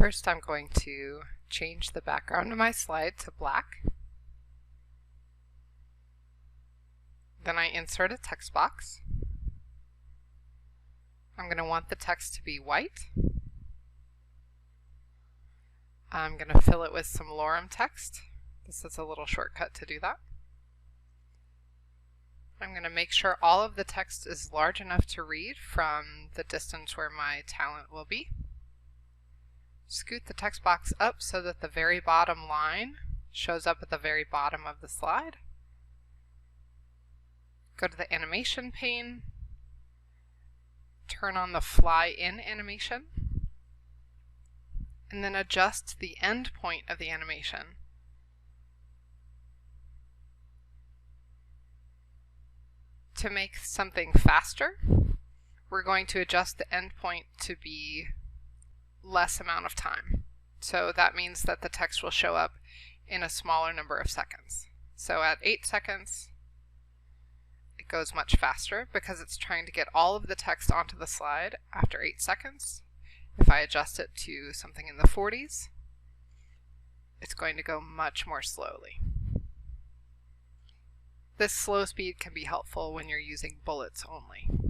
First, I'm going to change the background of my slide to black. Then I insert a text box. I'm going to want the text to be white. I'm going to fill it with some lorem text. This is a little shortcut to do that. I'm going to make sure all of the text is large enough to read from the distance where my talent will be. Scoot the text box up so that the very bottom line shows up at the very bottom of the slide. Go to the animation pane, turn on the fly in animation, and then adjust the end point of the animation. To make something faster, we're going to adjust the end point to be less amount of time. So that means that the text will show up in a smaller number of seconds. So at 8 seconds, it goes much faster because it's trying to get all of the text onto the slide after 8 seconds. If I adjust it to something in the 40s, it's going to go much more slowly. This slow speed can be helpful when you're using bullets only.